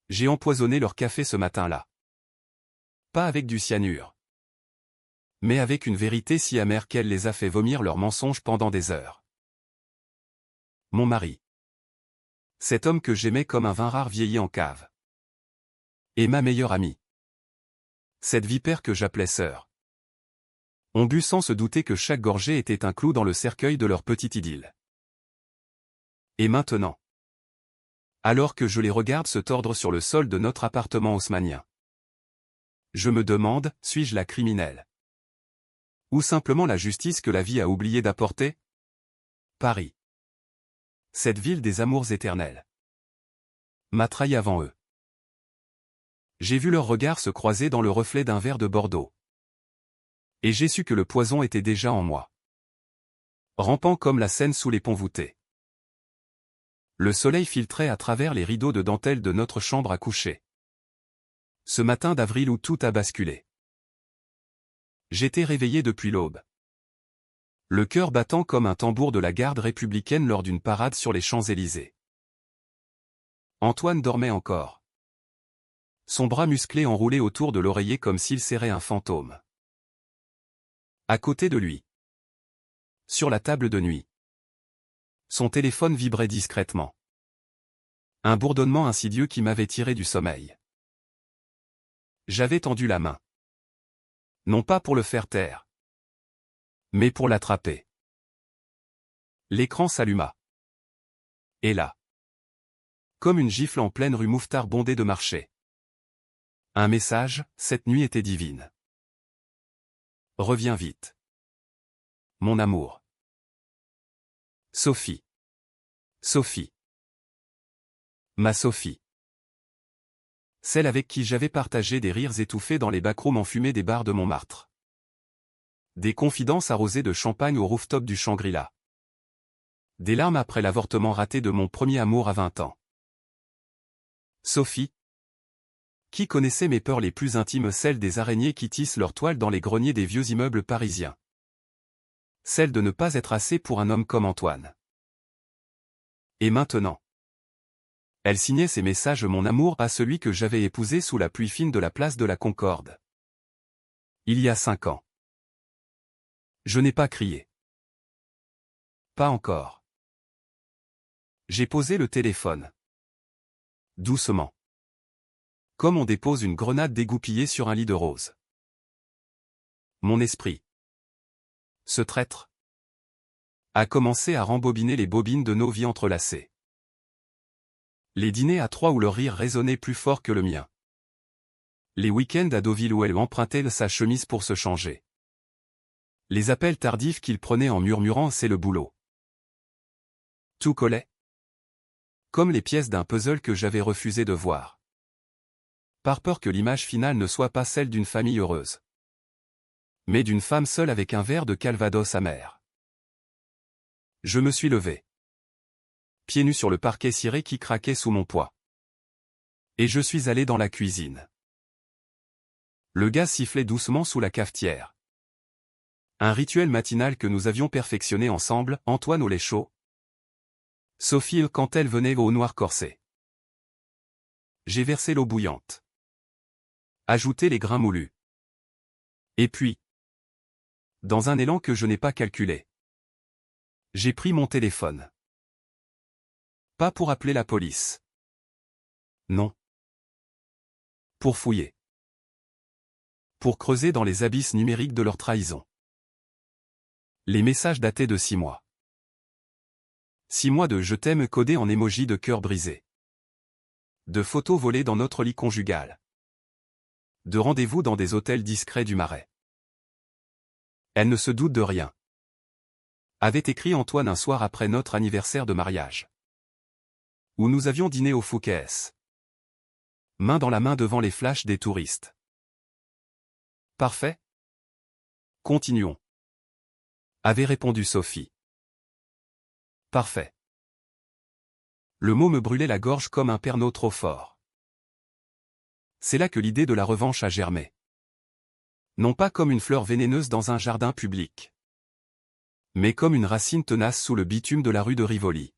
J'ai empoisonné leur café ce matin-là. Pas avec du cyanure. Mais avec une vérité si amère qu'elle les a fait vomir leurs mensonges pendant des heures. Mon mari. Cet homme que j'aimais comme un vin rare vieilli en cave. Et ma meilleure amie. Cette vipère que j'appelais sœur. On but sans se douter que chaque gorgée était un clou dans le cercueil de leur petite idylle. Et maintenant, alors que je les regarde se tordre sur le sol de notre appartement haussmannien, je me demande, suis-je la criminelle? Ou simplement la justice que la vie a oublié d'apporter? Paris. Cette ville des amours éternels. M'a trahi avant eux. J'ai vu leurs regards se croiser dans le reflet d'un verre de Bordeaux. Et j'ai su que le poison était déjà en moi. Rampant comme la Seine sous les ponts voûtés. Le soleil filtrait à travers les rideaux de dentelle de notre chambre à coucher. Ce matin d'avril où tout a basculé. J'étais réveillé depuis l'aube. Le cœur battant comme un tambour de la garde républicaine lors d'une parade sur les Champs-Élysées. Antoine dormait encore. Son bras musclé enroulé autour de l'oreiller comme s'il serrait un fantôme. À côté de lui. Sur la table de nuit. Son téléphone vibrait discrètement. Un bourdonnement insidieux qui m'avait tiré du sommeil. J'avais tendu la main. Non pas pour le faire taire. Mais pour l'attraper. L'écran s'alluma. Et là. Comme une gifle en pleine rue Mouffetard bondée de marchés. Un message, cette nuit était divine. Reviens vite. Mon amour. Sophie. Sophie. Ma Sophie. Celle avec qui j'avais partagé des rires étouffés dans les backrooms enfumés des bars de Montmartre. Des confidences arrosées de champagne au rooftop du Shangri-La. Des larmes après l'avortement raté de mon premier amour à 20 ans. Sophie. Qui connaissait mes peurs les plus intimes, celles des araignées qui tissent leurs toiles dans les greniers des vieux immeubles parisiens. Celle de ne pas être assez pour un homme comme Antoine. Et maintenant. Elle signait ses messages mon amour à celui que j'avais épousé sous la pluie fine de la place de la Concorde. Il y a 5 ans. Je n'ai pas crié. Pas encore. J'ai posé le téléphone. Doucement. Comme on dépose une grenade dégoupillée sur un lit de roses. Mon esprit. Ce traître. A commencé à rembobiner les bobines de nos vies entrelacées. Les dîners à 3 où leur rire résonnait plus fort que le mien. Les week-ends à Deauville où elle empruntait sa chemise pour se changer. Les appels tardifs qu'il prenait en murmurant « c'est le boulot ». Tout collait. Comme les pièces d'un puzzle que j'avais refusé de voir. Par peur que l'image finale ne soit pas celle d'une famille heureuse. Mais d'une femme seule avec un verre de calvados amer. Je me suis levé. Pieds nus sur le parquet ciré qui craquait sous mon poids. Et je suis allé dans la cuisine. Le gaz sifflait doucement sous la cafetière. Un rituel matinal que nous avions perfectionné ensemble, Antoine au lait chaud. Sophie quand elle venait au noir corsé. J'ai versé l'eau bouillante. Ajouté les grains moulus. Et puis, dans un élan que je n'ai pas calculé, j'ai pris mon téléphone. Pas pour appeler la police. Non. Pour fouiller. Pour creuser dans les abysses numériques de leur trahison. Les messages dataient de 6 mois. 6 mois de « je t'aime » codés en émoji de cœur brisé. De photos volées dans notre lit conjugal. De rendez-vous dans des hôtels discrets du Marais. Elle ne se doute de rien. Avait écrit Antoine un soir après notre anniversaire de mariage. Où nous avions dîné au Fouquet's. Main dans la main devant les flashs des touristes. Parfait. Continuons. Avait répondu Sophie. Parfait. Le mot me brûlait la gorge comme un pernod trop fort. C'est là que l'idée de la revanche a germé. Non pas comme une fleur vénéneuse dans un jardin public. Mais comme une racine tenace sous le bitume de la rue de Rivoli.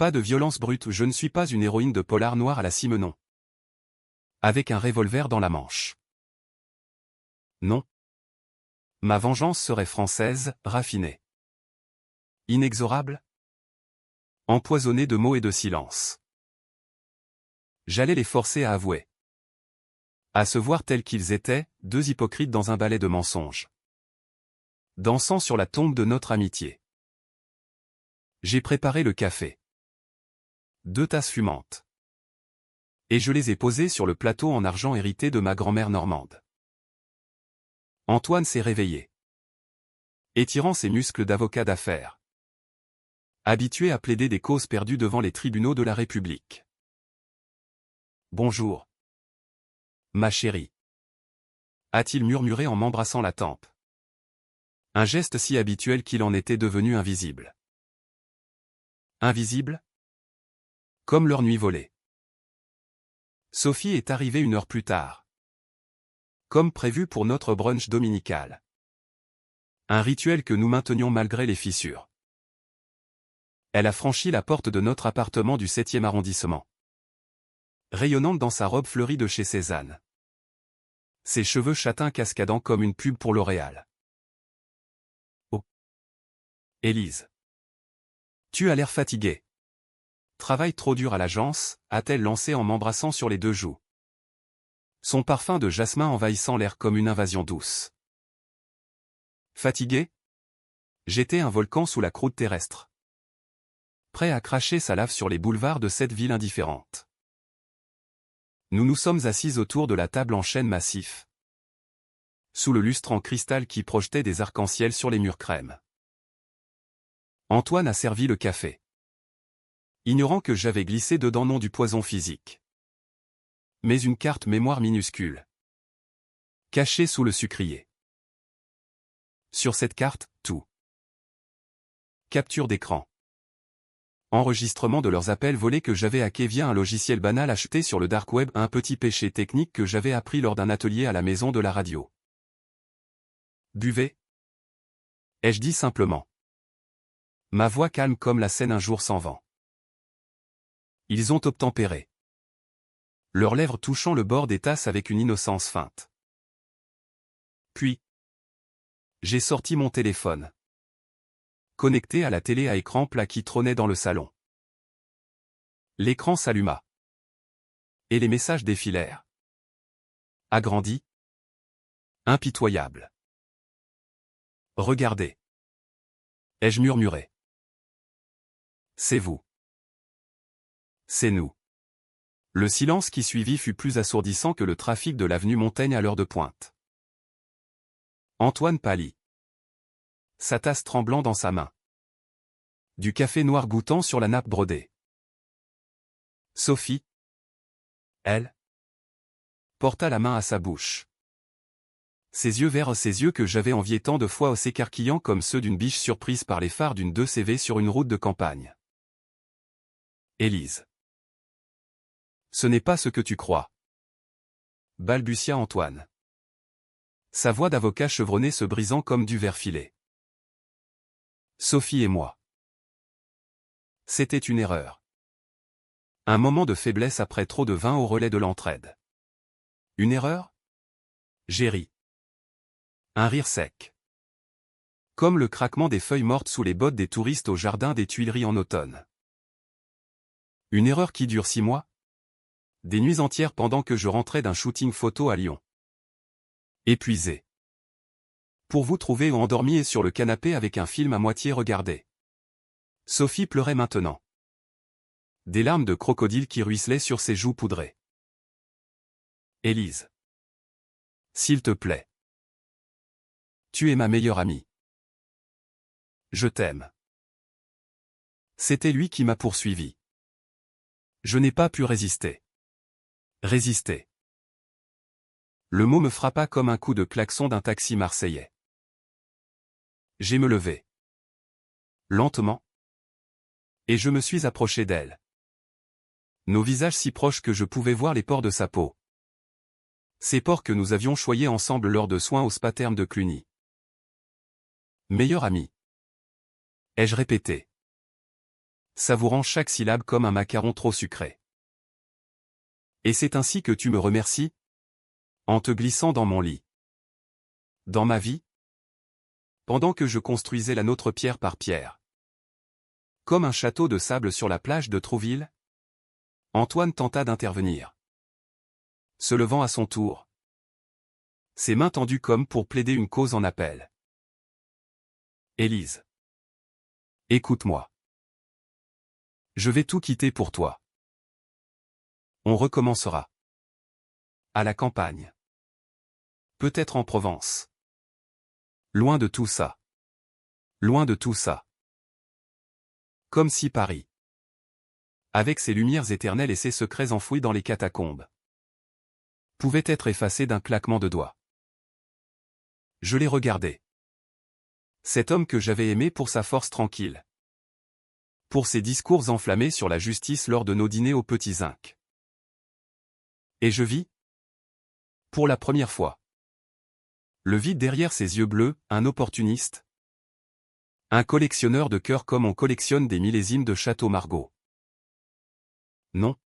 Pas de violence brute, je ne suis pas une héroïne de polar noir à la Simenon. Avec un revolver dans la manche. Non. Ma vengeance serait française, raffinée. Inexorable? Empoisonnée de mots et de silence. J'allais les forcer à avouer. À se voir tels qu'ils étaient, deux hypocrites dans un ballet de mensonges. Dansant sur la tombe de notre amitié. J'ai préparé le café. 2 tasses fumantes. Et je les ai posées sur le plateau en argent hérité de ma grand-mère normande. Antoine s'est réveillé. Étirant ses muscles d'avocat d'affaires. Habitué à plaider des causes perdues devant les tribunaux de la République. Bonjour. Ma chérie. A-t-il murmuré en m'embrassant la tempe. Un geste si habituel qu'il en était devenu invisible. Invisible? Comme leur nuit volée. Sophie est arrivée 1 heure plus tard. Comme prévu pour notre brunch dominical. Un rituel que nous maintenions malgré les fissures. Elle a franchi la porte de notre appartement du 7e arrondissement. Rayonnante dans sa robe fleurie de chez Cézanne. Ses cheveux châtains cascadant comme une pub pour L'Oréal. Oh. Élise. Tu as l'air fatiguée. Travail trop dur à l'agence, a-t-elle lancé en m'embrassant sur les 2 joues. Son parfum de jasmin envahissant l'air comme une invasion douce. Fatigué? J'étais un volcan sous la croûte terrestre. Prêt à cracher sa lave sur les boulevards de cette ville indifférente. Nous nous sommes assis autour de la table en chêne massif. Sous le lustre en cristal qui projetait des arcs-en-ciel sur les murs crème. Antoine a servi le café. Ignorant que j'avais glissé dedans non du poison physique. Mais une carte mémoire minuscule. Cachée sous le sucrier. Sur cette carte, tout. Capture d'écran. Enregistrement de leurs appels volés que j'avais hackés via un logiciel banal acheté sur le dark web, un petit péché technique que j'avais appris lors d'un atelier à la maison de la radio. Buvez. Ai-je dit simplement. Ma voix calme comme la Seine un jour sans vent. Ils ont obtempéré. Leurs lèvres touchant le bord des tasses avec une innocence feinte. Puis, j'ai sorti mon téléphone. Connecté à la télé à écran plat qui trônait dans le salon. L'écran s'alluma. Et les messages défilèrent. Agrandi. Impitoyable. Regardez. Ai-je murmuré. C'est vous. C'est nous. Le silence qui suivit fut plus assourdissant que le trafic de l'avenue Montaigne à l'heure de pointe. Antoine pâlit. Sa tasse tremblant dans sa main. Du café noir goûtant sur la nappe brodée. Sophie. Elle. Porta la main à sa bouche. Ses yeux verts, ses yeux que j'avais enviés tant de fois s'écarquillant comme ceux d'une biche surprise par les phares d'une 2CV sur une route de campagne. Élise. Ce n'est pas ce que tu crois. Balbutia Antoine. Sa voix d'avocat chevronné se brisant comme du verre filé. Sophie et moi. C'était une erreur. Un moment de faiblesse après trop de vin au relais de l'entraide. Une erreur? J'ai ri. Un rire sec. Comme le craquement des feuilles mortes sous les bottes des touristes au jardin des Tuileries en automne. Une erreur qui dure 6 mois? Des nuits entières pendant que je rentrais d'un shooting photo à Lyon. Épuisé. Pour vous trouver endormi et sur le canapé avec un film à moitié regardé. Sophie pleurait maintenant. Des larmes de crocodile qui ruisselaient sur ses joues poudrées. Élise. S'il te plaît. Tu es ma meilleure amie. Je t'aime. C'était lui qui m'a poursuivi. Je n'ai pas pu résister. Résister. Le mot me frappa comme un coup de klaxon d'un taxi marseillais. J'ai me levé. Lentement. Et je me suis approché d'elle. Nos visages si proches que je pouvais voir les pores de sa peau. Ces pores que nous avions choyés ensemble lors de soins au spa therme de Cluny. Meilleure amie. Ai-je répété. savourant chaque syllabe comme un macaron trop sucré. Et c'est ainsi que tu me remercies? En te glissant dans mon lit. Dans ma vie? Pendant que je construisais la nôtre pierre par pierre. Comme un château de sable sur la plage de Trouville? Antoine tenta d'intervenir. Se levant à son tour. Ses mains tendues comme pour plaider une cause en appel. Élise. Écoute-moi. Je vais tout quitter pour toi. On recommencera. À la campagne. Peut-être en Provence. Loin de tout ça. Loin de tout ça. Comme si Paris, avec ses lumières éternelles et ses secrets enfouis dans les catacombes, pouvait être effacé d'un claquement de doigts. Je l'ai regardé. Cet homme que j'avais aimé pour sa force tranquille. Pour ses discours enflammés sur la justice lors de nos dîners aux petits zincs. Et je vis, pour la première fois, le vide derrière ses yeux bleus, un opportuniste. Un collectionneur de cœurs comme on collectionne des millésimes de Château Margaux. Non.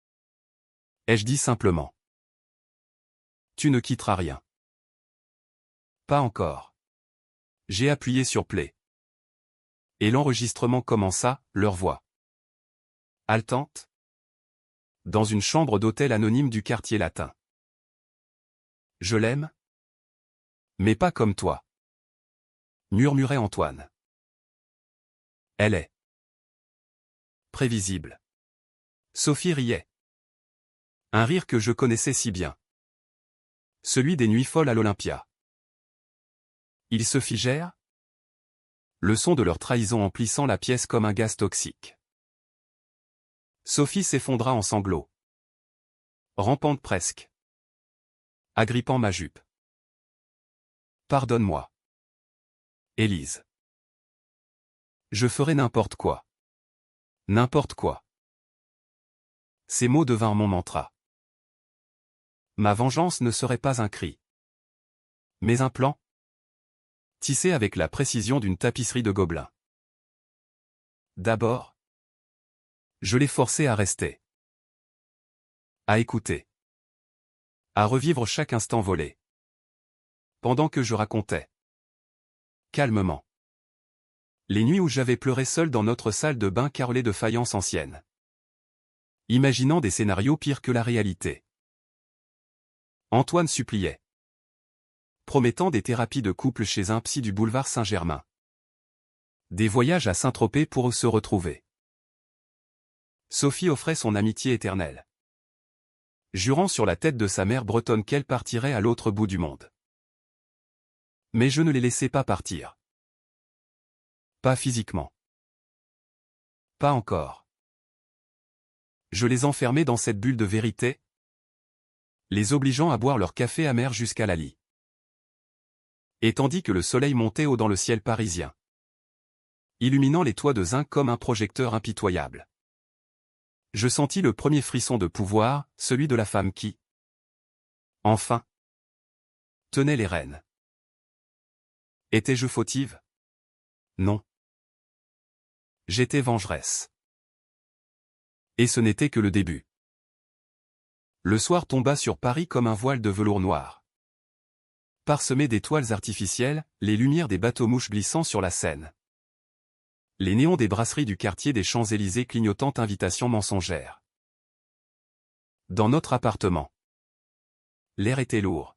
Ai-je dit simplement. Tu ne quitteras rien. Pas encore. J'ai appuyé sur play. Et l'enregistrement commença, leur voix. Haletante. Dans une chambre d'hôtel anonyme du quartier latin. Je l'aime. Mais pas comme toi. Murmurait Antoine. Elle est prévisible. Sophie riait. Un rire que je connaissais si bien. Celui des nuits folles à l'Olympia. Ils se figèrent. Le son de leur trahison emplissant la pièce comme un gaz toxique. Sophie s'effondra en sanglots. Rampante presque. Agrippant ma jupe. Pardonne-moi. Élise. Je ferai n'importe quoi. N'importe quoi. Ces mots devinrent mon mantra. Ma vengeance ne serait pas un cri. Mais un plan. Tissé avec la précision d'une tapisserie de gobelins. D'abord, je l'ai forcé à rester. À écouter. À revivre chaque instant volé. Pendant que je racontais. Calmement. Les nuits où j'avais pleuré seul dans notre salle de bain carrelée de faïence ancienne. Imaginant des scénarios pires que la réalité. Antoine suppliait. Promettant des thérapies de couple chez un psy du boulevard Saint-Germain. Des voyages à Saint-Tropez pour se retrouver. Sophie offrait son amitié éternelle. Jurant sur la tête de sa mère bretonne qu'elle partirait à l'autre bout du monde. Mais je ne les laissais pas partir. Pas physiquement. Pas encore. Je les enfermais dans cette bulle de vérité, les obligeant à boire leur café amer jusqu'à la lie. Et tandis que le soleil montait haut dans le ciel parisien, illuminant les toits de zinc comme un projecteur impitoyable. Je sentis le premier frisson de pouvoir, celui de la femme qui, enfin, tenait les rênes. Étais-je fautive? Non. J'étais vengeresse. Et ce n'était que le début. Le soir tomba sur Paris comme un voile de velours noir. Parsemé d'étoiles artificielles, les lumières des bateaux-mouches glissant sur la Seine. Les néons des brasseries du quartier des Champs-Élysées clignotant invitations mensongères. Dans notre appartement. L'air était lourd.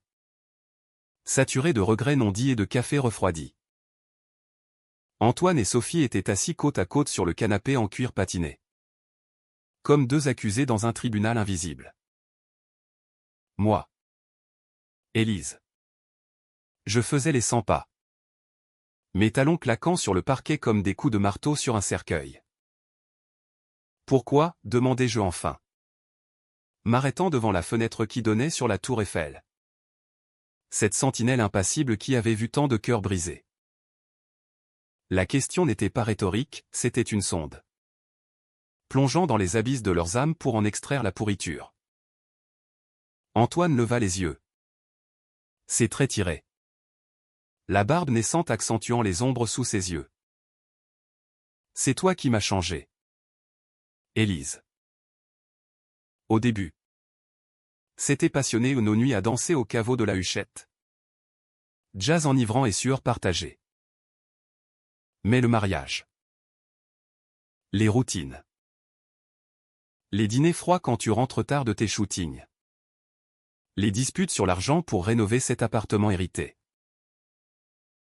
Saturé de regrets non dits et de café refroidi. Antoine et Sophie étaient assis côte à côte sur le canapé en cuir patiné. Comme deux accusés dans un tribunal invisible. Moi. Élise. Je faisais les 100 pas. Mes talons claquant sur le parquet comme des coups de marteau sur un cercueil. Pourquoi, demandai-je enfin. M'arrêtant devant la fenêtre qui donnait sur la tour Eiffel. Cette sentinelle impassible qui avait vu tant de cœurs brisés. La question n'était pas rhétorique, c'était une sonde. Plongeant dans les abysses de leurs âmes pour en extraire la pourriture. Antoine leva les yeux. Ses traits tiraient. La barbe naissante accentuant les ombres sous ses yeux. C'est toi qui m'as changé. Élise. Au début. C'était passionné nos nuits à danser au caveau de la Huchette. Jazz enivrant et sueur partagée. Mais le mariage. Les routines. Les dîners froids quand tu rentres tard de tes shootings. Les disputes sur l'argent pour rénover cet appartement hérité.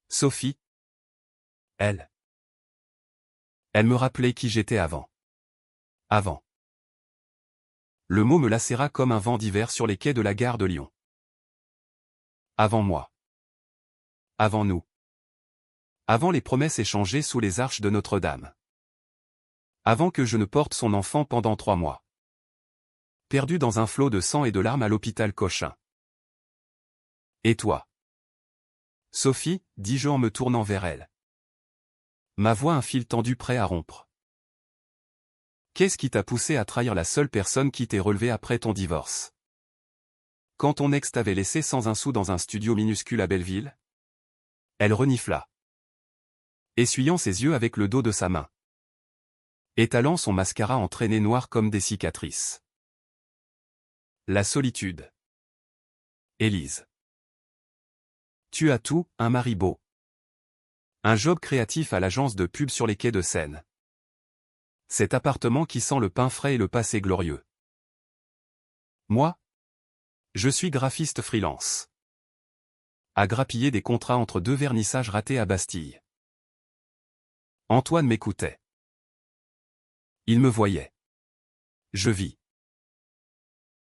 Sophie. Elle me rappelait qui j'étais avant. Avant. Le mot me lacéra comme un vent d'hiver sur les quais de la gare de Lyon. Avant moi. Avant nous. Avant les promesses échangées sous les arches de Notre-Dame. Avant que je ne porte son enfant pendant 3 mois. Perdu dans un flot de sang et de larmes à l'hôpital Cochin. Et toi? Sophie, dis-je en me tournant vers elle. Ma voix un fil tendu prêt à rompre. Qu'est-ce qui t'a poussé à trahir la seule personne qui t'ait relevé après ton divorce? Quand ton ex t'avait laissé sans un sou dans un studio minuscule à Belleville? Elle renifla, essuyant ses yeux avec le dos de sa main. Étalant son mascara en traînées noires comme des cicatrices. La solitude. Élise. Tu as tout, un mari beau. Un job créatif à l'agence de pub sur les quais de Seine. Cet appartement qui sent le pain frais et le passé glorieux. Moi? Je suis graphiste freelance. À grappiller des contrats entre 2 vernissages ratés à Bastille. Antoine m'écoutait. Il me voyait. Je vis.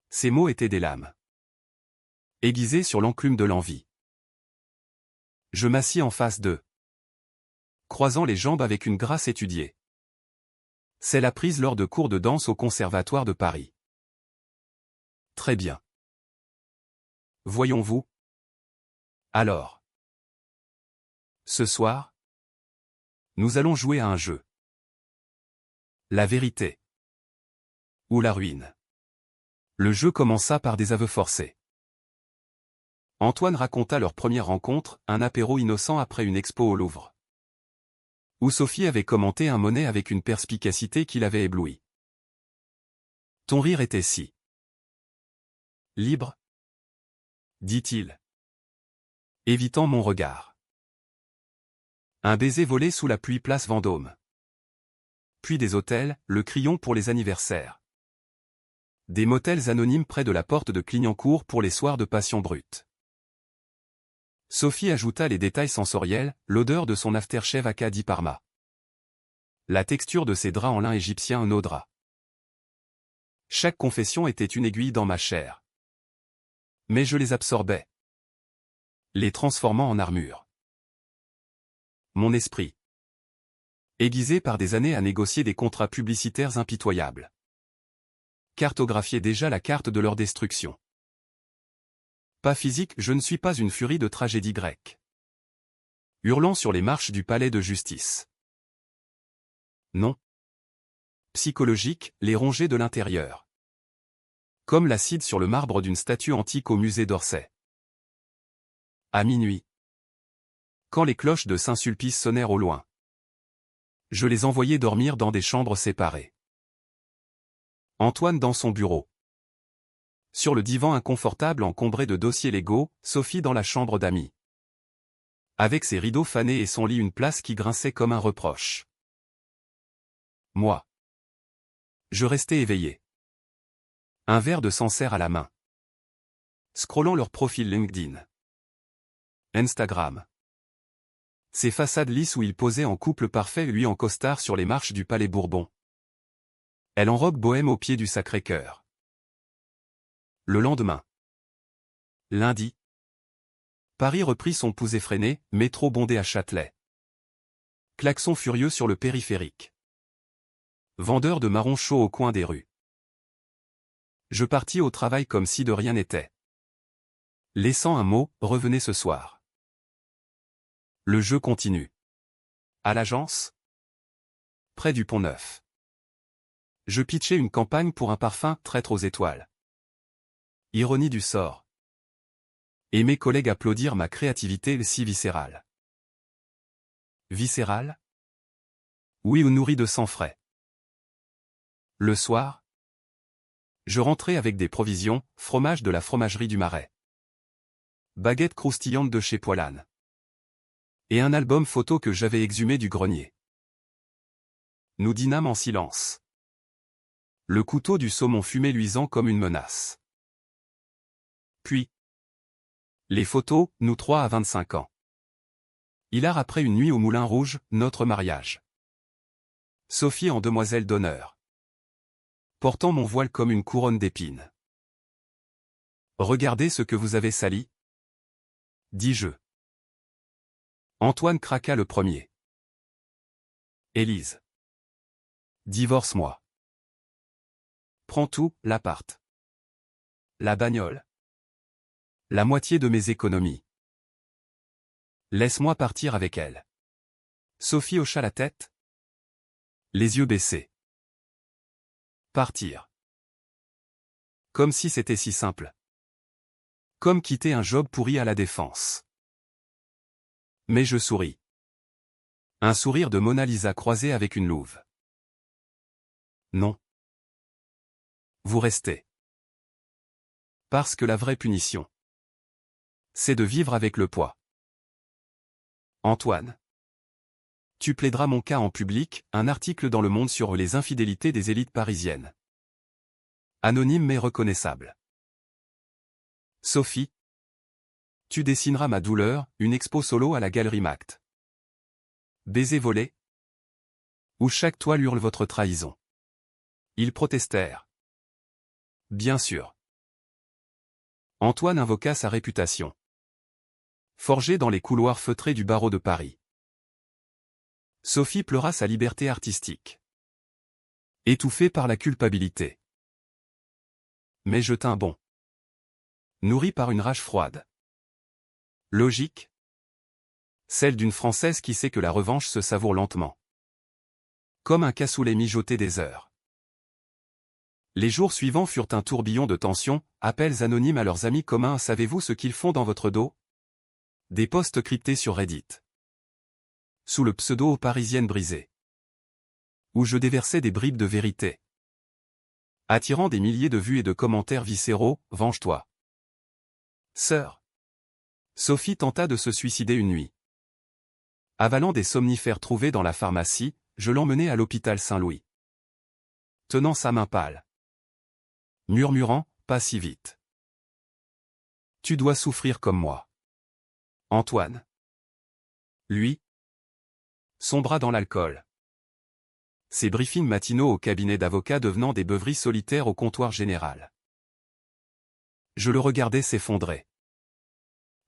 Ces mots étaient des lames. Aiguisées sur l'enclume de l'envie. Je m'assis en face d'eux. Croisant les jambes avec une grâce étudiée. C'est la prise lors de cours de danse au Conservatoire de Paris. Très bien. Voyons-vous. Alors. Ce soir, nous allons jouer à un jeu. La vérité. Ou la ruine. Le jeu commença par des aveux forcés. Antoine raconta leur première rencontre, un apéro innocent après une expo au Louvre. Où Sophie avait commenté un Monet avec une perspicacité qui l'avait ébloui. Ton rire était si libre, dit-il, évitant mon regard. Un baiser volé sous la pluie place Vendôme. Puis des hôtels, le Crillon pour les anniversaires. Des motels anonymes près de la porte de Clignancourt pour les soirs de passion brute. Sophie ajouta les détails sensoriels, l'odeur de son aftershave Acadie Parma. La texture de ses draps en lin égyptien nos draps. Chaque confession était une aiguille dans ma chair. Mais je les absorbais. Les transformant en armure. Mon esprit. Aiguisé par des années à négocier des contrats publicitaires impitoyables. Cartographiait déjà la carte de leur destruction. Pas physique, je ne suis pas une furie de tragédie grecque. Hurlant sur les marches du palais de justice. Non. Psychologique, les rongées de l'intérieur. Comme l'acide sur le marbre d'une statue antique au musée d'Orsay. À minuit. Quand les cloches de Saint-Sulpice sonnèrent au loin. Je les envoyais dormir dans des chambres séparées. Antoine dans son bureau. Sur le divan inconfortable encombré de dossiers légaux, Sophie dans la chambre d'amis. Avec ses rideaux fanés et son lit une place qui grinçait comme un reproche. Moi. Je restais éveillé. Un verre de Sancerre à la main. Scrollant leur profil LinkedIn. Instagram. Ces façades lisses où ils posaient en couple parfait lui en costard sur les marches du Palais Bourbon. Elle en robe bohème au pied du Sacré-Cœur. Le lendemain. Lundi. Paris reprit son pouls effréné, métro bondé à Châtelet. Klaxon furieux sur le périphérique. Vendeur de marrons chauds au coin des rues. Je partis au travail comme si de rien n'était. Laissant un mot, revenez ce soir. Le jeu continue. À l'agence? Près du Pont-Neuf. Je pitchais une campagne pour un parfum, traître aux étoiles. Ironie du sort. Et mes collègues applaudirent ma créativité si viscérale. Viscérale? Oui, ou nourrie de sang frais. Le soir, je rentrais avec des provisions, fromage de la fromagerie du Marais, baguettes croustillantes de chez Poilane, et un album photo que j'avais exhumé du grenier. Nous dînâmes en silence. Le couteau du saumon fumait luisant comme une menace. Puis, les photos, nous trois à 25 ans. Hilar après une nuit au Moulin Rouge, notre mariage. Sophie en demoiselle d'honneur, portant mon voile comme une couronne d'épines. Regardez ce que vous avez sali, dis-je. Antoine craqua le premier. Élise. Divorce-moi. Prends tout, l'appart, la bagnole, la moitié de mes économies. Laisse-moi partir avec elle. Sophie hocha la tête, les yeux baissés. Partir. Comme si c'était si simple. Comme quitter un job pourri à la Défense. Mais je souris. Un sourire de Mona Lisa croisé avec une louve. Non. Vous restez. Parce que la vraie punition, c'est de vivre avec le poids. Antoine. Tu plaideras mon cas en public, un article dans Le Monde sur les infidélités des élites parisiennes. Anonyme mais reconnaissable. Sophie. Tu dessineras ma douleur, une expo solo à la Galerie Mact. Baiser volé. Où chaque toile hurle votre trahison. Ils protestèrent. Bien sûr. Antoine invoqua sa réputation. Forgée dans les couloirs feutrés du barreau de Paris. Sophie pleura sa liberté artistique. Étouffée par la culpabilité. Mais je tins bon. Nourri par une rage froide. Logique. Celle d'une Française qui sait que la revanche se savoure lentement. Comme un cassoulet mijoté des heures. Les jours suivants furent un tourbillon de tensions, appels anonymes à leurs amis communs. Savez-vous ce qu'ils font dans votre dos? Des posts cryptés sur Reddit. Sous le pseudo Parisienne brisée. Où je déversais des bribes de vérité. Attirant des milliers de vues et de commentaires viscéraux, venge-toi. Sœur. Sophie tenta de se suicider une nuit. Avalant des somnifères trouvés dans la pharmacie, je l'emmenai à l'hôpital Saint-Louis. Tenant sa main pâle. Murmurant, pas si vite. Tu dois souffrir comme moi. Antoine. Lui. Sombra dans l'alcool. Ses briefings matinaux au cabinet d'avocat devenant des beuveries solitaires au comptoir général. Je le regardais s'effondrer.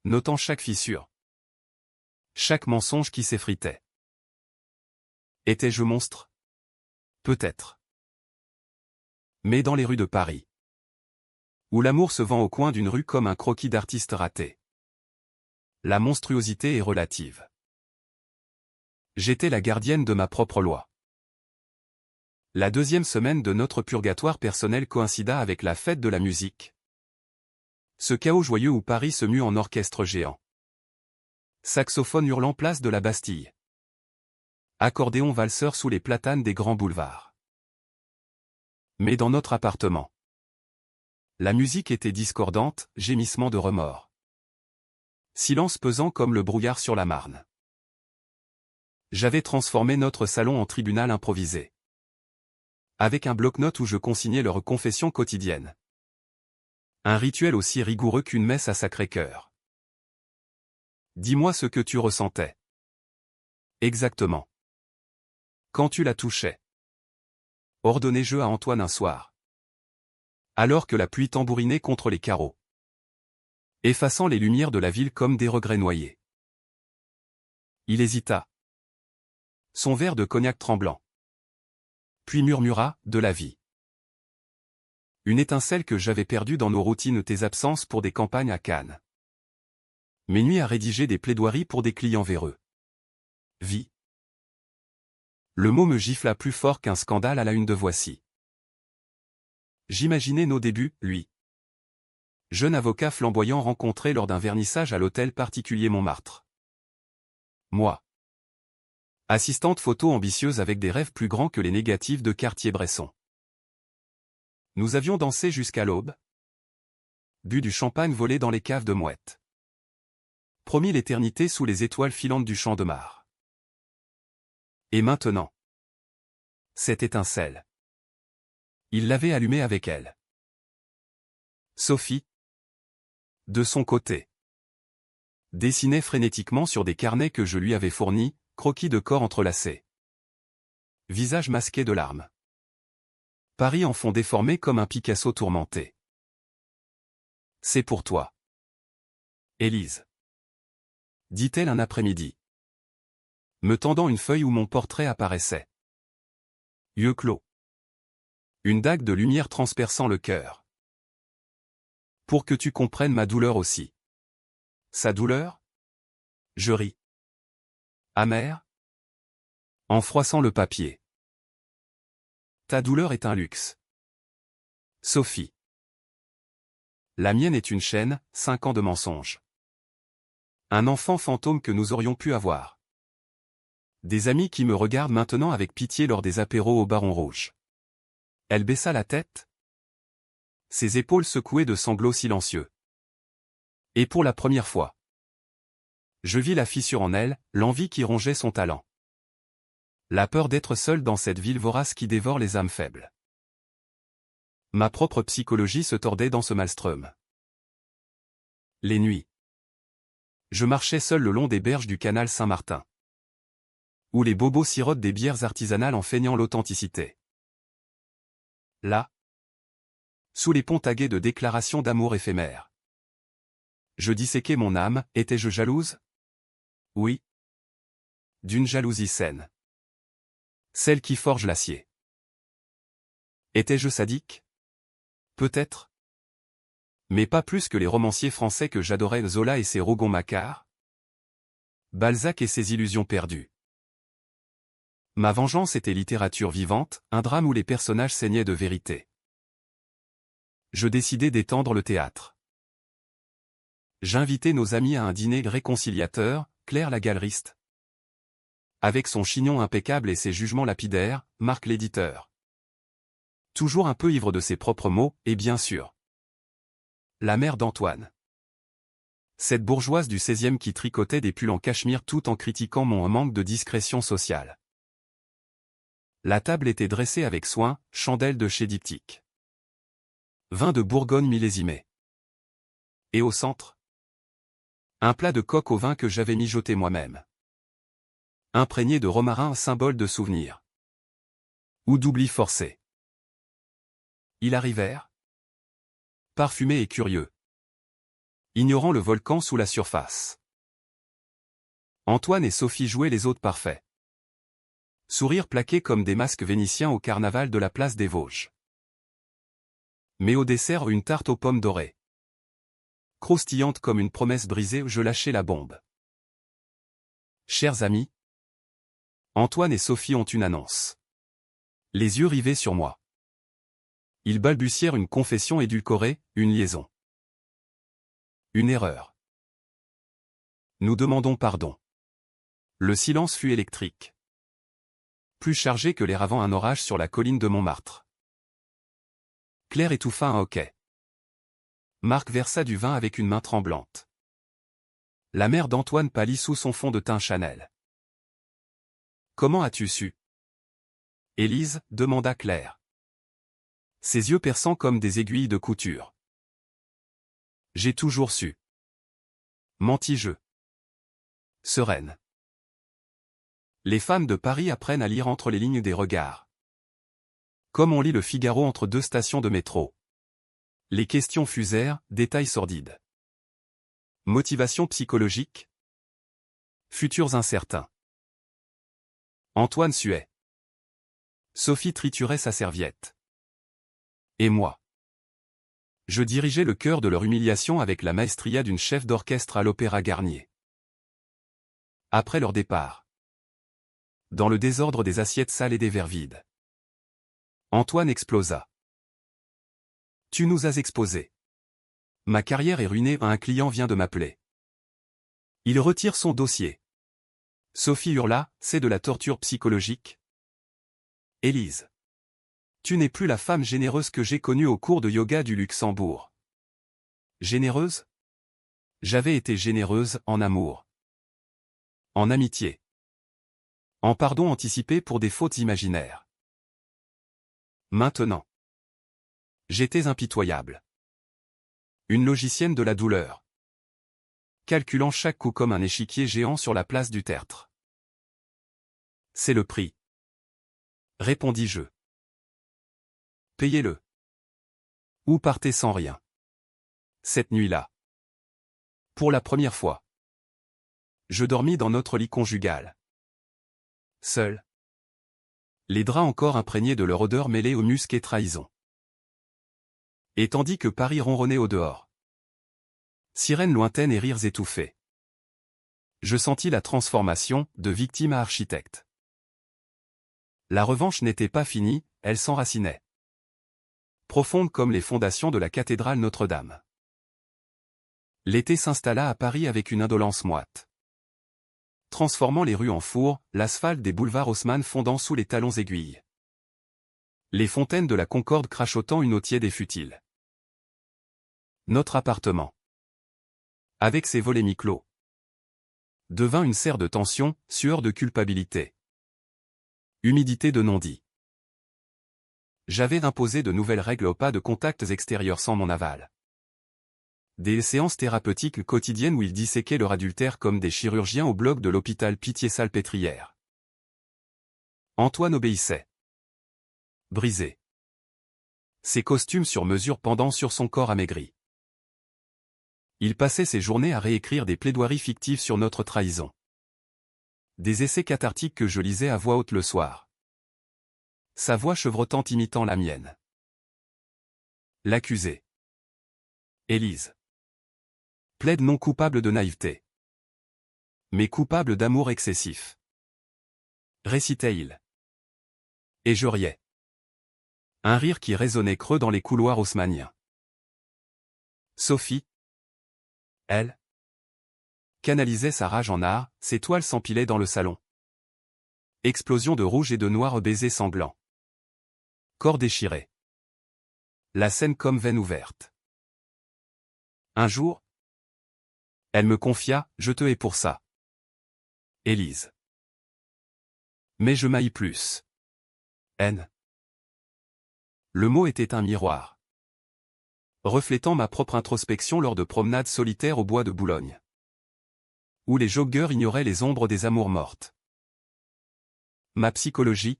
Notant chaque fissure. Chaque mensonge qui s'effritait. Étais-je monstre? Peut-être. Mais dans les rues de Paris. Où l'amour se vend au coin d'une rue comme un croquis d'artiste raté. La monstruosité est relative. J'étais la gardienne de ma propre loi. La deuxième semaine de notre purgatoire personnel coïncida avec la fête de la musique. Ce chaos joyeux où Paris se mue en orchestre géant. Saxophone hurlant place de la Bastille. Accordéon valseur sous les platanes des grands boulevards. Mais dans notre appartement. La musique était discordante, gémissement de remords. Silence pesant comme le brouillard sur la Marne. J'avais transformé notre salon en tribunal improvisé. Avec un bloc-notes où je consignais leurs confessions quotidiennes. Un rituel aussi rigoureux qu'une messe à Sacré-Cœur. Dis-moi ce que tu ressentais. Exactement. Quand tu la touchais. Ordonnai-je à Antoine un soir. Alors que la pluie tambourinait contre les carreaux. Effaçant les lumières de la ville comme des regrets noyés. Il hésita. Son verre de cognac tremblant. Puis murmura, de la vie. Une étincelle que j'avais perdue dans nos routines, tes absences pour des campagnes à Cannes. Mes nuits à rédiger des plaidoiries pour des clients véreux. Vie. Le mot me gifla plus fort qu'un scandale à la une de Voici. J'imaginais nos débuts, lui. Jeune avocat flamboyant rencontré lors d'un vernissage à l'hôtel particulier Montmartre. Moi. Assistante photo ambitieuse avec des rêves plus grands que les négatifs de Cartier-Bresson. Nous avions dansé jusqu'à l'aube, bu du champagne volé dans les caves de mouettes, promis l'éternité sous les étoiles filantes du champ de Mars. Et maintenant, cette étincelle, il l'avait allumée avec elle. Sophie, de son côté, dessinait frénétiquement sur des carnets que je lui avais fournis, croquis de corps entrelacés. Visage masqué de larmes. Paris en fond déformé comme un Picasso tourmenté. C'est pour toi, Élise, dit-elle un après-midi, me tendant une feuille où mon portrait apparaissait. Yeux clos. Une dague de lumière transperçant le cœur. Pour que tu comprennes ma douleur aussi. Sa douleur? Je ris. Amère? En froissant le papier. Ta douleur est un luxe. Sophie. La mienne est une chaîne, 5 ans de mensonges. Un enfant fantôme que nous aurions pu avoir. Des amis qui me regardent maintenant avec pitié lors des apéros au Baron Rouge. Elle baissa la tête. Ses épaules secouées de sanglots silencieux. Et pour la première fois, je vis la fissure en elle, l'envie qui rongeait son talent. La peur d'être seule dans cette ville vorace qui dévore les âmes faibles. Ma propre psychologie se tordait dans ce maelstrom. Les nuits. Je marchais seul le long des berges du canal Saint-Martin, où les bobos sirotent des bières artisanales en feignant l'authenticité. Là, sous les ponts tagués de déclarations d'amour éphémères, je disséquais mon âme. Étais-je jalouse? Oui. D'une jalousie saine. Celle qui forge l'acier. Étais-je sadique? Peut-être. Mais pas plus que les romanciers français que j'adorais, Zola et ses Rougon-Macquart, Balzac et ses illusions perdues. Ma vengeance était littérature vivante, un drame où les personnages saignaient de vérité. Je décidai d'étendre le théâtre. J'invitai nos amis à un dîner réconciliateur, Claire la galeriste. Avec son chignon impeccable et ses jugements lapidaires, Marc l'éditeur. Toujours un peu ivre de ses propres mots, et bien sûr, la mère d'Antoine. Cette bourgeoise du 16e qui tricotait des pulls en cachemire tout en critiquant mon manque de discrétion sociale. La table était dressée avec soin, chandelle de chez Diptyque. Vin de Bourgogne millésimé. Et au centre, un plat de coq au vin que j'avais mijoté moi-même. Imprégné de romarin, symbole de souvenir. Ou d'oubli forcé. Ils arrivèrent, parfumés et curieux, ignorant le volcan sous la surface. Antoine et Sophie jouaient les hôtes parfaits. Sourires plaqués comme des masques vénitiens au carnaval de la place des Vosges. Mais au dessert une tarte aux pommes dorées. Croustillante comme une promesse brisée, je lâchai la bombe. Chers amis, Antoine et Sophie ont une annonce. Les yeux rivés sur moi. Ils balbutièrent une confession édulcorée, une liaison. Une erreur. Nous demandons pardon. Le silence fut électrique. Plus chargé que l'air avant un orage sur la colline de Montmartre. Claire étouffa un hoquet. Marc versa du vin avec une main tremblante. La mère d'Antoine pâlit sous son fond de teint Chanel. Comment as-tu su? Élise, demanda Claire. Ses yeux perçants comme des aiguilles de couture. J'ai toujours su. Mentis-je. Sereine. Les femmes de Paris apprennent à lire entre les lignes des regards. Comme on lit le Figaro entre deux stations de métro. Les questions fusèrent, détails sordides. Motivation psychologique. Futurs incertains. Antoine suait. Sophie triturait sa serviette. Et moi. Je dirigeais le cœur de leur humiliation avec la maestria d'une chef d'orchestre à l'Opéra Garnier. Après leur départ. Dans le désordre des assiettes sales et des verres vides. Antoine explosa. Tu nous as exposés. Ma carrière est ruinée, un client vient de m'appeler. Il retire son dossier. Sophie hurla, c'est de la torture psychologique. Élise. Tu n'es plus la femme généreuse que j'ai connue au cours de yoga du Luxembourg. Généreuse? J'avais été généreuse en amour. En amitié. En pardon anticipé pour des fautes imaginaires. Maintenant. J'étais impitoyable. Une logicienne de la douleur. Calculant chaque coup comme un échiquier géant sur la place du tertre. C'est le prix. Répondis-je. Payez-le. Ou partez sans rien. Cette nuit-là. Pour la première fois. Je dormis dans notre lit conjugal. Seul. Les draps encore imprégnés de leur odeur mêlée au musc et trahison. Et tandis que Paris ronronnait au dehors. Sirènes lointaines et rires étouffés. Je sentis la transformation, de victime à architecte. La revanche n'était pas finie, elle s'enracinait. Profonde comme les fondations de la cathédrale Notre-Dame. L'été s'installa à Paris avec une indolence moite. Transformant les rues en fours, l'asphalte des boulevards Haussmann fondant sous les talons aiguilles. Les fontaines de la Concorde crachotant une eau tiède et futile. Notre appartement. Avec ses volets mi-clos. Devint une serre de tension, sueur de culpabilité. Humidité de non-dit. J'avais imposé de nouvelles règles aux pas de contacts extérieurs sans mon aval. Des séances thérapeutiques quotidiennes où ils disséquaient leur adultère comme des chirurgiens au bloc de l'hôpital Pitié-Salpêtrière. Antoine obéissait. Brisé. Ses costumes sur mesure pendant sur son corps amaigri. Il passait ses journées à réécrire des plaidoiries fictives sur notre trahison. Des essais cathartiques que je lisais à voix haute le soir. Sa voix chevrotante imitant la mienne. L'accusé. Élise. Plaide non coupable de naïveté. Mais coupable d'amour excessif. Récitait-il. Et je riais. Un rire qui résonnait creux dans les couloirs haussmanniens. Sophie. Elle. Canalisait sa rage en art, ses toiles s'empilaient dans le salon. Explosion de rouge et de noir baisers sanglants. Corps déchiré. La scène comme veine ouverte. Un jour, elle me confia, je te hais pour ça. Élise. Mais je m'haïs plus. Haine. Le mot était un miroir. Reflétant ma propre introspection lors de promenades solitaires au bois de Boulogne. Où les joggeurs ignoraient les ombres des amours mortes. Ma psychologie.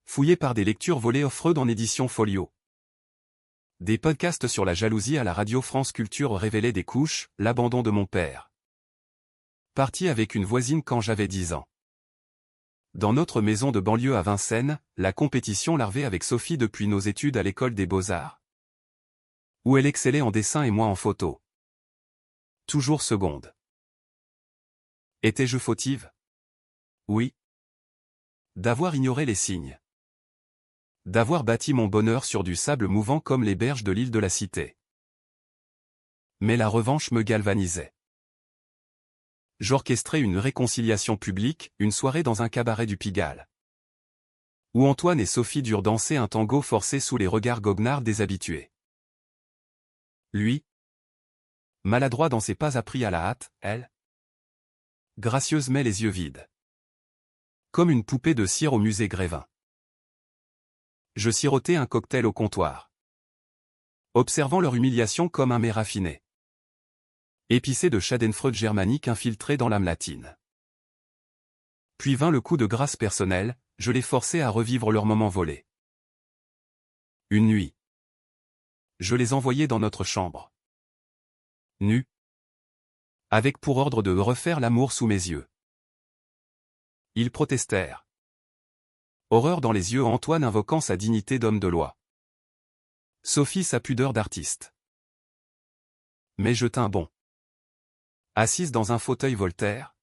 Fouillée par des lectures volées off-road en édition folio. Des podcasts sur la jalousie à la radio France Culture révélaient des couches, l'abandon de mon père. Parti avec une voisine quand j'avais 10 ans. Dans notre maison de banlieue à Vincennes, la compétition larvée avec Sophie depuis nos études à l'école des Beaux-Arts. Où elle excellait en dessin et moi en photo. Toujours seconde. Étais-je fautive? Oui. D'avoir ignoré les signes. D'avoir bâti mon bonheur sur du sable mouvant comme les berges de l'île de la Cité. Mais la revanche me galvanisait. J'orchestrais une réconciliation publique, une soirée dans un cabaret du Pigalle. Où Antoine et Sophie durent danser un tango forcé sous les regards goguenards des habitués. Lui. Maladroit dans ses pas appris à la hâte, elle. Gracieuse mais les yeux vides. Comme une poupée de cire au musée Grévin. Je sirotais un cocktail au comptoir. Observant leur humiliation comme un mets raffiné. Épicé de schadenfreude germanique infiltré dans l'âme latine. Puis vint le coup de grâce personnel, je les forçais à revivre leurs moments volés. Une nuit. Je les envoyais dans notre chambre. Nus. Avec pour ordre de refaire l'amour sous mes yeux. Ils protestèrent. Horreur dans les yeux, Antoine invoquant sa dignité d'homme de loi. Sophie sa pudeur d'artiste. Mais je tins bon. Assise dans un fauteuil Voltaire.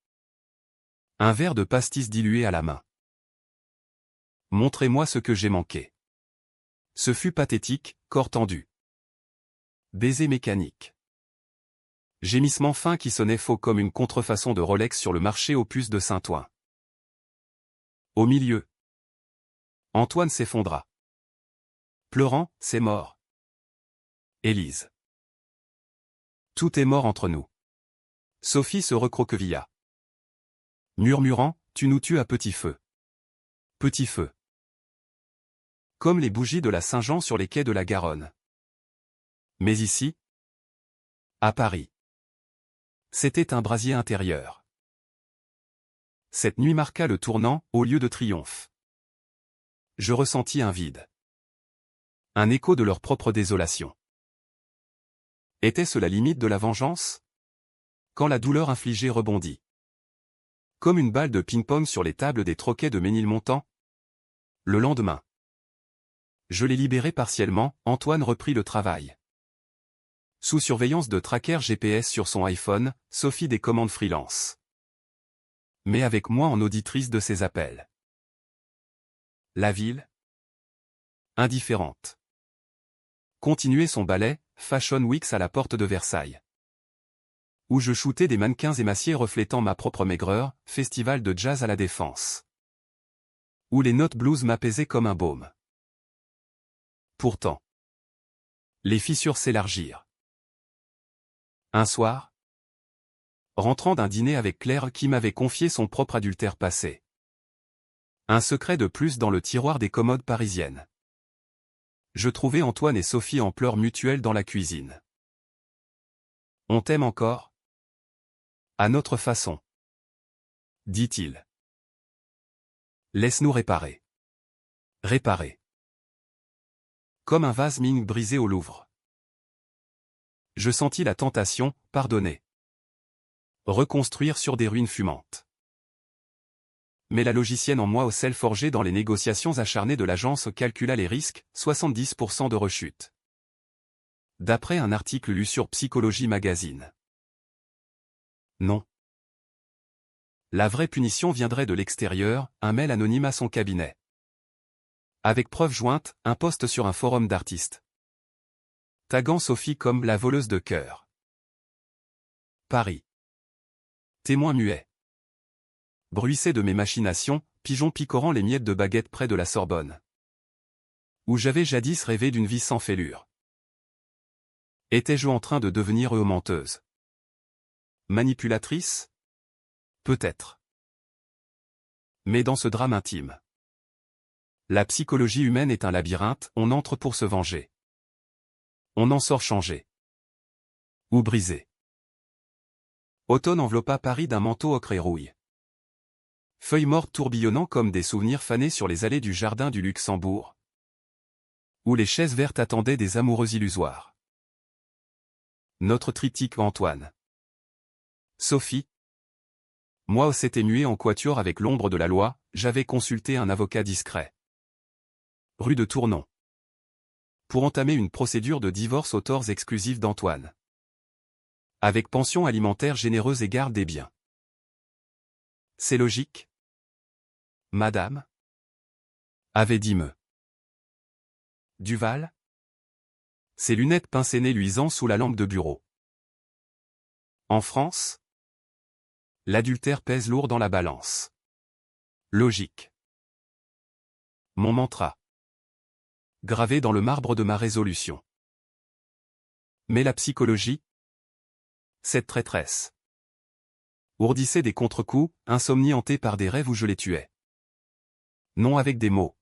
Un verre de pastis dilué à la main. Montrez-moi ce que j'ai manqué. Ce fut pathétique, corps tendu. Baiser mécanique. Gémissement fin qui sonnait faux comme une contrefaçon de Rolex sur le marché aux puces de Saint-Ouen. Au milieu. Antoine s'effondra. Pleurant, c'est mort. Élise. Tout est mort entre nous. Sophie se recroquevilla. Murmurant, tu nous tues à petit feu. Petit feu. Comme les bougies de la Saint-Jean sur les quais de la Garonne. Mais ici, à Paris, c'était un brasier intérieur. Cette nuit marqua le tournant, au lieu de triomphe. Je ressentis un vide. Un écho de leur propre désolation. Était-ce la limite de la vengeance? Quand la douleur infligée rebondit. Comme une balle de ping-pong sur les tables des troquets de Ménilmontant. Le lendemain. Je l'ai libéré partiellement, Antoine reprit le travail. Sous surveillance de tracker GPS sur son iPhone, Sophie des commandes freelance. Mais avec moi en auditrice de ses appels. La ville? Indifférente. Continuait son ballet, Fashion Weeks à la porte de Versailles. Où je shootais des mannequins émaciés reflétant ma propre maigreur, festival de jazz à la Défense. Où les notes blues m'apaisaient comme un baume. Pourtant. Les fissures s'élargirent. Un soir, rentrant d'un dîner avec Claire qui m'avait confié son propre adultère passé. Un secret de plus dans le tiroir des commodes parisiennes. Je trouvais Antoine et Sophie en pleurs mutuels dans la cuisine. On t'aime encore? À notre façon. Dit-il. Laisse-nous réparer. Réparer. Comme un vase Ming brisé au Louvre. Je sentis la tentation, pardonner. Reconstruire sur des ruines fumantes. Mais la logicienne en moi au sel forgé dans les négociations acharnées de l'agence calcula les risques, 70% de rechute. D'après un article lu sur Psychologie Magazine. Non. La vraie punition viendrait de l'extérieur, un mail anonyme à son cabinet. Avec preuve jointe, un post sur un forum d'artistes. Taguant Sophie comme la voleuse de cœur. Paris. Témoin muet. Bruissé de mes machinations, pigeon picorant les miettes de baguette près de la Sorbonne. Où j'avais jadis rêvé d'une vie sans fêlure. Étais-je en train de devenir menteuse? Manipulatrice? Peut-être. Mais dans ce drame intime. La psychologie humaine est un labyrinthe, on entre pour se venger. On en sort changé. Ou brisé. Automne enveloppa Paris d'un manteau ocre et rouille. Feuilles mortes tourbillonnant comme des souvenirs fanés sur les allées du jardin du Luxembourg. Où les chaises vertes attendaient des amoureux illusoires. Notre triptyque Antoine. Sophie. Moi s'était mué en quatuor avec l'ombre de la loi, j'avais consulté un avocat discret. Rue de Tournon. Pour entamer une procédure de divorce aux torts exclusifs d'Antoine. Avec pension alimentaire généreuse et garde des biens. C'est logique? Madame? Avait dit me. Duval? Ses lunettes pincénées luisant sous la lampe de bureau. En France? L'adultère pèse lourd dans la balance. Logique. Mon mantra. Gravé dans le marbre de ma résolution. Mais la psychologie? Cette traîtresse. Ourdissait des contre-coups, insomnie hantée par des rêves où je les tuais. Non avec des mots.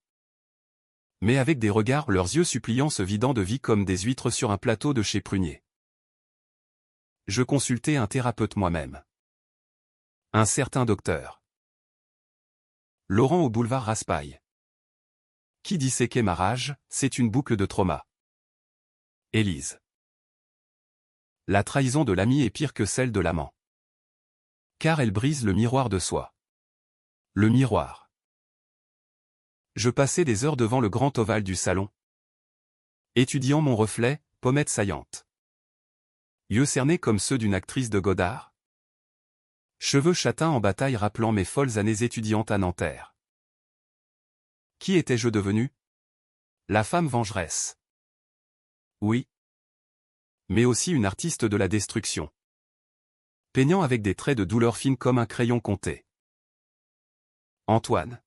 Mais avec des regards, leurs yeux suppliants se vidant de vie comme des huîtres sur un plateau de chez Prunier. Je consultais un thérapeute moi-même. Un certain docteur. Laurent au boulevard Raspail. Qui disséquait ma rage, c'est une boucle de trauma. Élise. La trahison de l'ami est pire que celle de l'amant. Car elle brise le miroir de soi. Le miroir. Je passais des heures devant le grand ovale du salon. Étudiant mon reflet, pommette saillante. Yeux cernés comme ceux d'une actrice de Godard. Cheveux châtains en bataille rappelant mes folles années étudiantes à Nanterre. Qui étais-je devenu? La femme vengeresse. Oui. Mais aussi une artiste de la destruction. Peignant avec des traits de douleur fine comme un crayon compté. Antoine.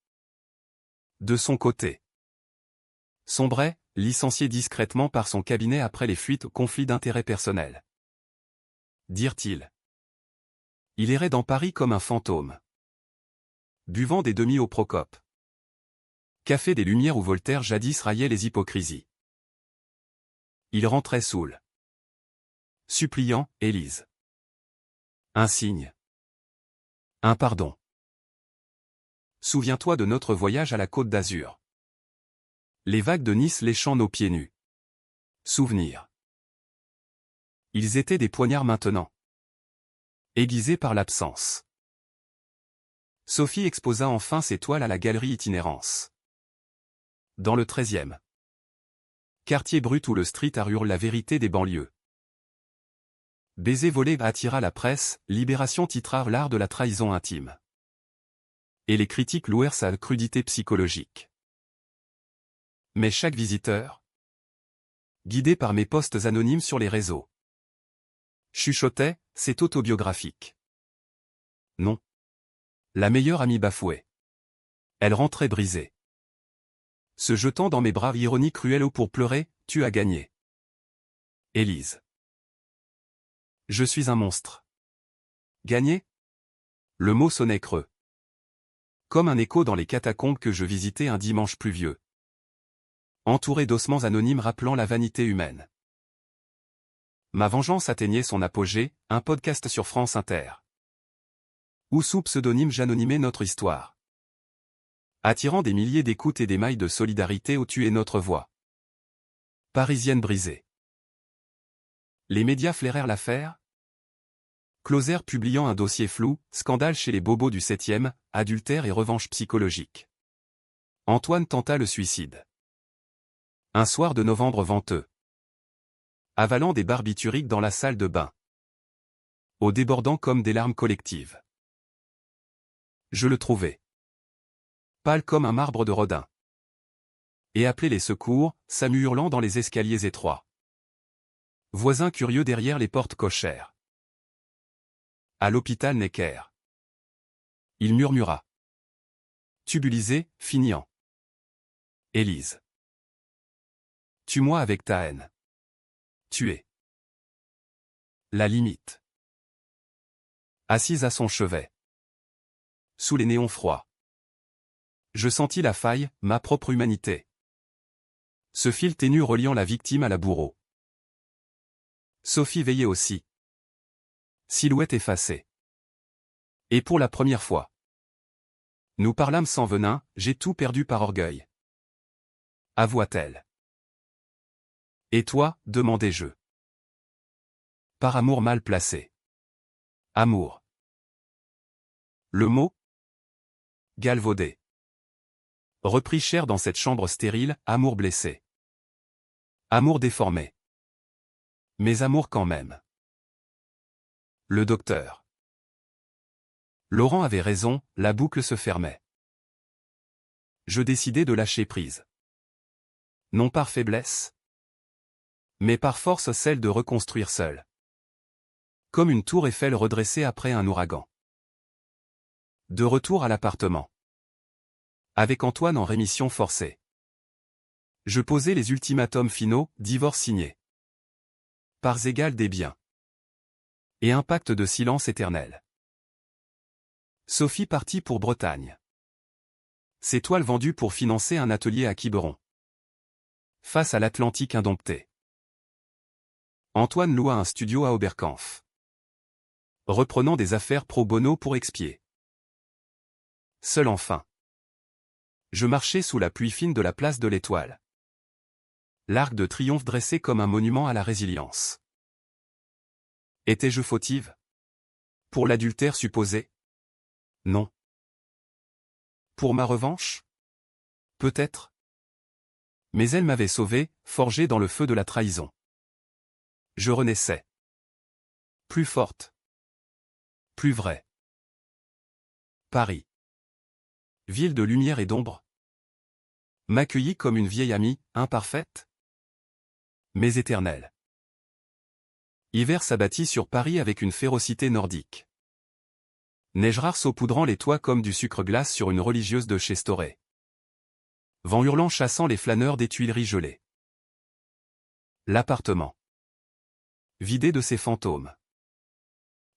De son côté. Sombrait, licencié discrètement par son cabinet après les fuites conflits d'intérêts personnels. Dirent-ils. Il errait dans Paris comme un fantôme. Buvant des demi au Procope. Café des Lumières où Voltaire jadis raillait les hypocrisies. Il rentrait saoul. Suppliant, Élise. Un signe. Un pardon. Souviens-toi de notre voyage à la Côte d'Azur. Les vagues de Nice léchant nos pieds nus. Souvenir. Ils étaient des poignards maintenant. Aiguisés par l'absence. Sophie exposa enfin ses toiles à la galerie Itinérance. Dans le 13e. Quartier brut où le street art hurle la vérité des banlieues. Baiser volé attira la presse, Libération titra l'art de la trahison intime. Et les critiques louèrent sa crudité psychologique. Mais chaque visiteur, guidé par mes posts anonymes sur les réseaux, chuchotait, c'est autobiographique. Non. La meilleure amie bafouée. Elle rentrait brisée. Se jetant dans mes bras, ironie cruelle ou pour pleurer, tu as gagné. Élise. Je suis un monstre. Gagné? Le mot sonnait creux. Comme un écho dans les catacombes que je visitais un dimanche pluvieux. Entouré d'ossements anonymes rappelant la vanité humaine. Ma vengeance atteignait son apogée, un podcast sur France Inter. Où sous pseudonyme j'anonymais notre histoire. Attirant des milliers d'écoutes et des mailles de solidarité où tu es notre voix. Parisienne brisée. Les médias flairèrent l'affaire. Closer publiant un dossier flou, scandale chez les bobos du 7e, adultère et revanche psychologique. Antoine tenta le suicide. Un soir de novembre venteux. Avalant des barbituriques dans la salle de bain. Au débordant comme des larmes collectives. Je le trouvai. Pâle comme un marbre de Rodin. Et appelait les secours, Samu hurlant dans les escaliers étroits. Voisin curieux derrière les portes cochères. À l'hôpital Necker. Il murmura. Tubulisé, finiant. Élise. Tue-moi avec ta haine. Tuer. La limite. Assise à son chevet. Sous les néons froids. Je sentis la faille, ma propre humanité. Ce fil ténu reliant la victime à la bourreau. Sophie veillait aussi. Silhouette effacée. Et pour la première fois. Nous parlâmes sans venin, j'ai tout perdu par orgueil. Avoua-t-elle. Et toi, demandai-je. Par amour mal placé. Amour. Le mot? Galvaudé. Repris cher dans cette chambre stérile, amour blessé. Amour déformé. Mais amour quand même. Le docteur. Laurent avait raison, la boucle se fermait. Je décidai de lâcher prise. Non par faiblesse, mais par force celle de reconstruire seul. Comme une tour Eiffel redressée après un ouragan. De retour à l'appartement. Avec Antoine en rémission forcée. Je posai les ultimatums finaux, divorce signé. Parts égales des biens. Et un pacte de silence éternel. Sophie partit pour Bretagne. Ses toiles vendues pour financer un atelier à Quiberon. Face à l'Atlantique indompté. Antoine loua un studio à Oberkampf. Reprenant des affaires pro bono pour expier. Seul enfin. Je marchais sous la pluie fine de la place de l'Étoile. L'Arc de Triomphe dressé comme un monument à la résilience. Étais-je fautive? Pour l'adultère supposé? Non. Pour ma revanche? Peut-être. Mais elle m'avait sauvé, forgé dans le feu de la trahison. Je renaissais. Plus forte. Plus vraie. Paris. Ville de lumière et d'ombre. M'accueillit comme une vieille amie, imparfaite, mais éternelle. Hiver s'abattit sur Paris avec une férocité nordique. Neige rare saupoudrant les toits comme du sucre glace sur une religieuse de chez Storey. Vent hurlant chassant les flâneurs des Tuileries gelées. L'appartement. Vidé de ses fantômes.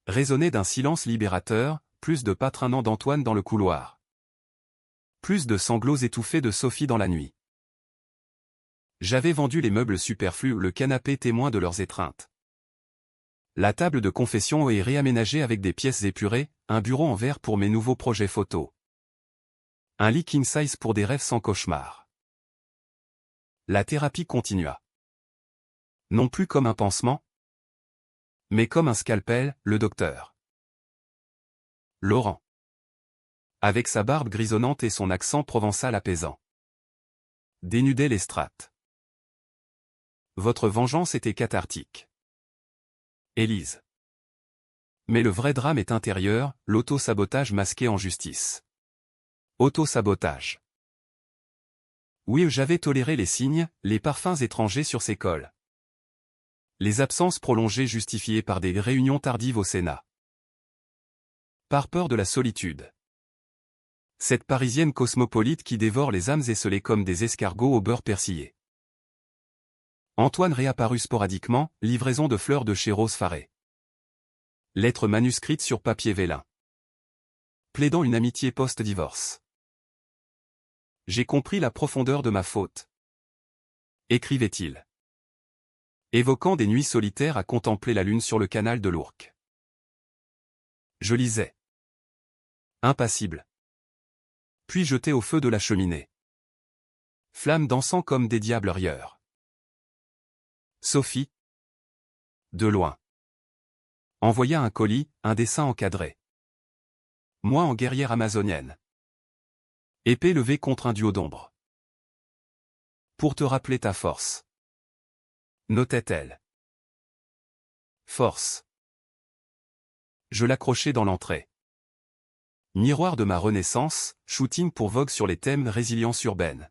Résonnait d'un silence libérateur, plus de patrinant d'Antoine dans le couloir. Plus de sanglots étouffés de Sophie dans la nuit. J'avais vendu les meubles superflus, le canapé témoin de leurs étreintes. La table de confession est réaménagée avec des pièces épurées, un bureau en verre pour mes nouveaux projets photos. Un lit king size pour des rêves sans cauchemar. La thérapie continua. Non plus comme un pansement, mais comme un scalpel, le docteur Laurent. Avec sa barbe grisonnante et son accent provençal apaisant. Dénudait les strates. Votre vengeance était cathartique. Élise. Mais le vrai drame est intérieur, l'auto-sabotage masqué en justice. Auto-sabotage. Oui, j'avais toléré les signes, les parfums étrangers sur ses cols. Les absences prolongées justifiées par des réunions tardives au Sénat. Par peur de la solitude. Cette Parisienne cosmopolite qui dévore les âmes esselées comme des escargots au beurre persillé. Antoine réapparut sporadiquement, livraison de fleurs de chez Rose Faré. Lettre manuscrite sur papier vélin. Plaidant une amitié post-divorce. J'ai compris la profondeur de ma faute. Écrivait-il. Évoquant des nuits solitaires à contempler la lune sur le canal de l'Ourcq. Je lisais. Impassible. Puis jeté au feu de la cheminée. Flammes dansant comme des diables rieurs. Sophie. De loin. Envoya un colis, un dessin encadré. Moi en guerrière amazonienne. Épée levée contre un duo d'ombre. Pour te rappeler ta force. Notait-elle. Force. Je l'accrochai dans l'entrée. Miroir de ma renaissance, shooting pour Vogue sur les thèmes résilience urbaine.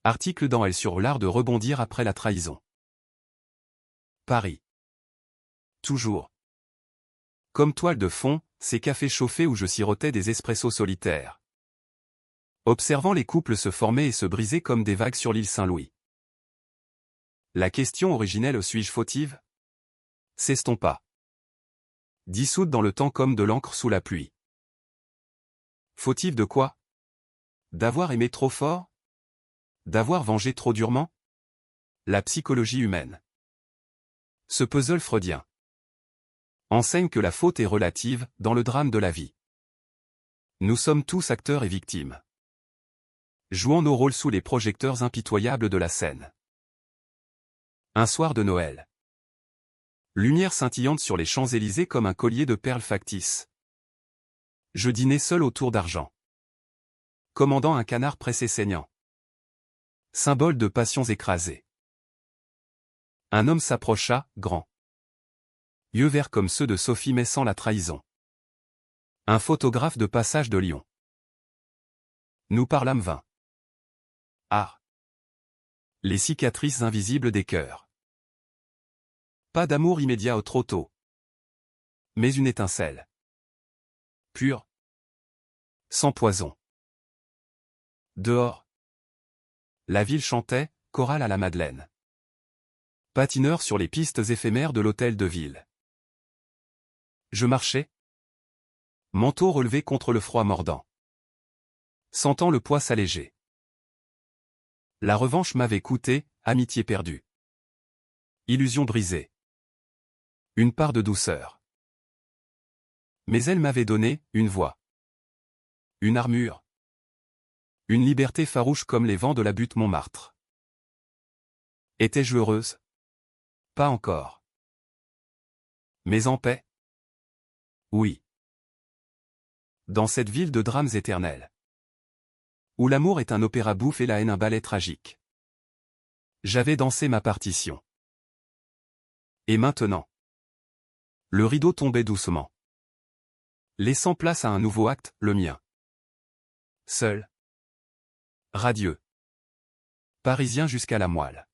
Article dans Elle sur l'art de rebondir après la trahison. Paris. Toujours. Comme toile de fond, ces cafés chauffés où je sirotais des espressos solitaires. Observant les couples se former et se briser comme des vagues sur l'île Saint-Louis. La question originelle suis-je fautive? S'estompa. Dissoute dans le temps comme de l'encre sous la pluie. Fautive de quoi? D'avoir aimé trop fort? D'avoir vengé trop durement? La psychologie humaine. Ce puzzle freudien enseigne que la faute est relative, dans le drame de la vie. Nous sommes tous acteurs et victimes. Jouant nos rôles sous les projecteurs impitoyables de la scène. Un soir de Noël. Lumière scintillante sur les Champs-Élysées comme un collier de perles factices. Je dînais seul autour d'argent. Commandant un canard pressé saignant. Symbole de passions écrasées. Un homme s'approcha, grand. Yeux verts comme ceux de Sophie mais sans la trahison. Un photographe de passage de Lyon. Nous parlâmes vain. Ah. Les cicatrices invisibles des cœurs. Pas d'amour immédiat au trop tôt. Mais une étincelle. Pure. Sans poison. Dehors. La ville chantait, chorale à la Madeleine. Patineur sur les pistes éphémères de l'hôtel de ville. Je marchais. Manteau relevé contre le froid mordant. Sentant le poids s'alléger. La revanche m'avait coûté, amitié perdue. Illusion brisée. Une part de douceur. Mais elle m'avait donné, une voix. Une armure. Une liberté farouche comme les vents de la butte Montmartre. Étais-je heureuse? Pas encore. Mais en paix? Oui. Dans cette ville de drames éternels. Où l'amour est un opéra bouffe et la haine un ballet tragique. J'avais dansé ma partition. Et maintenant? Le rideau tombait doucement. Laissant place à un nouveau acte, le mien. Seul. Radieux. Parisien jusqu'à la moelle.